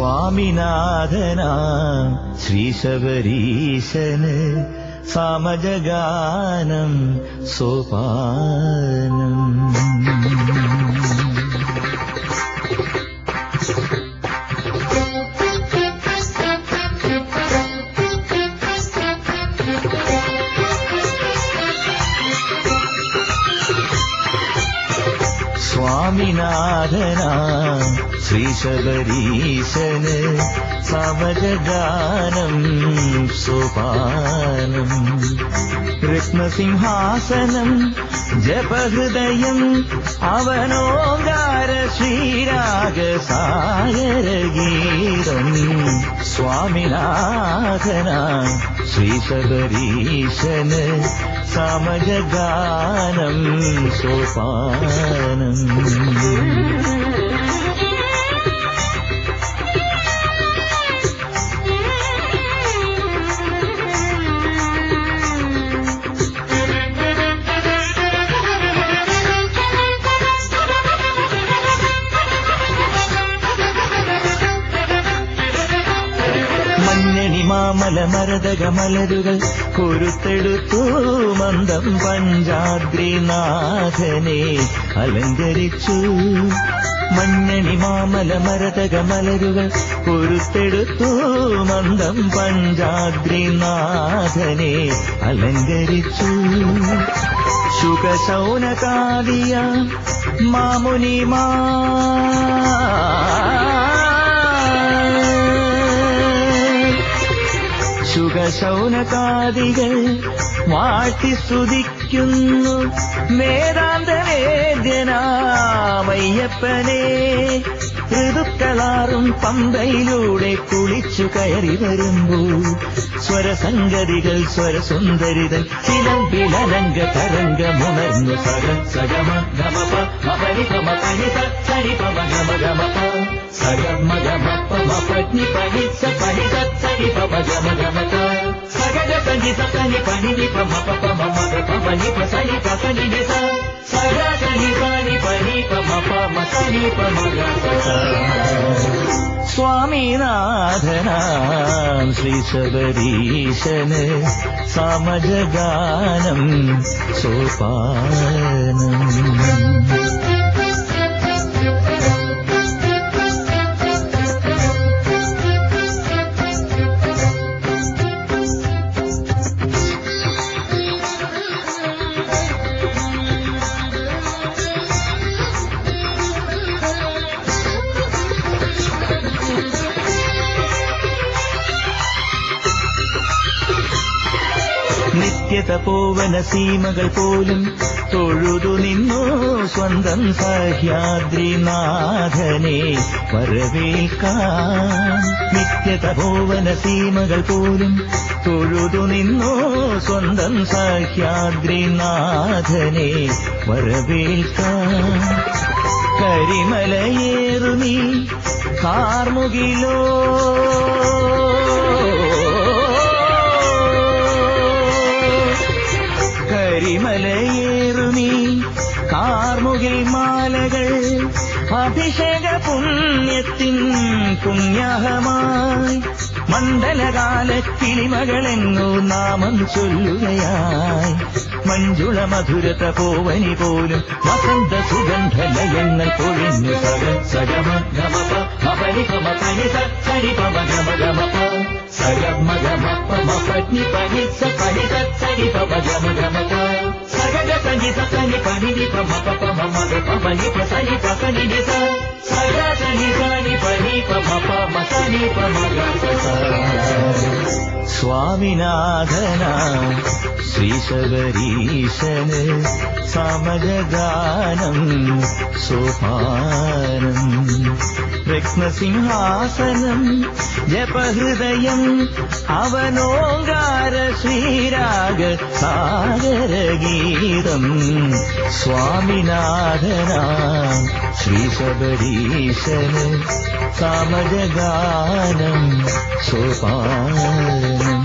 സ്വാമിനാഥനാം ശ്രീശബരീശന് സമജഗാനം സോപാനം. സ്വാമിനാഥനാം ശ്രീശബരീശന് സമജഗാനം സോപാനം. രത്നസിംഹാസനം ജപഹൃദയം അവനോങ്കാര ശ്രീരാഗസാഗരഗീതം. സ്വാമിനാഥനാം ശ്രീശബരീശന് സമജഗാനം സോപാനം. മഞ്ഞണിമാമല മരതകമലരുകൾ കൊരുത്തെടുത്തു മന്ദം പഞ്ചാദ്രിനാഥനെ അലങ്കരിച്ചു. മഞ്ഞണിമാമല മരതകമലരുകൾ കൊരുത്തെടുത്തു മന്ദം പഞ്ചാദ്രിനാഥനെ അലങ്കരിച്ചു. ശുകശൗനകാദിയ മാമുനിമാ ശുകശൗനകാദികൾ വാഴ്ത്തി സ്തുതിക്കുന്നു വേദാന്തവേദ്യനാമയ്യപ്പനെ. ഋതുക്കളാറും പമ്പയിലൂടെ കുളിച്ചു കയറി വരുമ്പോൾ സ്വരസംഗതികൾ സ്വരസുന്ദരിതൻ ചിലമ്പിലരംഗ തരംഗമുണർന്നു സഗ സഗമ ഗമപ മപനി പമ പനി സരി പമ ഗമ ഗമപ സഗമ ഗമപ മപനി പനി സരി സരി പമ ഗമ ഗമപ സഗഗ സനി സനി പനി നി പമ പമ മമ പമനി പസനി പസനി നി സ സഗ സനി പനി പനി പമ പമ സനി പമ ഗമ. സ്വാമിനാഥനാം ശ്രീശബരീശന് സമജഗാനം സോപാനം. നിത്യതപോവന സീമകൾ പോലും തൊഴുതു നിന്നു സ്വന്തം സഹ്യാദ്രിനാഥനെ വരവേൽക്കാൻ. നിത്യതപോവന സീമകൾ പോലും തൊഴുതു നിന്നു സ്വന്തം സഹ്യാദ്രിനാഥനെ വരവേൽക്കാൻ. കരിമലയേറുമീ കാർമുകിലോ കരിമലയേറുമീ കാർമുകിൽ മാലകൾ അഭിഷേക പുണ്യത്തിൻ പുണ്യാഹമായി. മണ്ഡലകാല കിളിമകളെങ്ങു നാമം ചൊല്ലുകയായി. മഞ്ജുള മധുര തപോവനി പോലും വസന്ത സുഗന്ധലയങ്ങൾ പൊഴിഞ്ഞു സഗ സഗമ ഗമപ മപനി പമ പനി സരി പമ ഗമ ഗമപ സഗമ ഗമപ മപനി പനി സരി സരി പമ ഗമ ഗമപ സഗഗ സനി സനി പനി നി പമ പമ മമ പമനി പസനി പസനി നി സ സഗ സനി സനി പനി പമ പമ സനി പമ ഗമ. സ്വാമിനാഥനാം ശ്രീശബരീശന് സമജഗാനം സോപാനം. രത്നസിംഹാസനം ജപഹൃദയം അവനോങ്കാര ശ്രീരാഗ സാഗരഗീതം. സ്വാമിനാഥനാം ശ്രീശബരീശന് സമജഗാനം സോപാനം.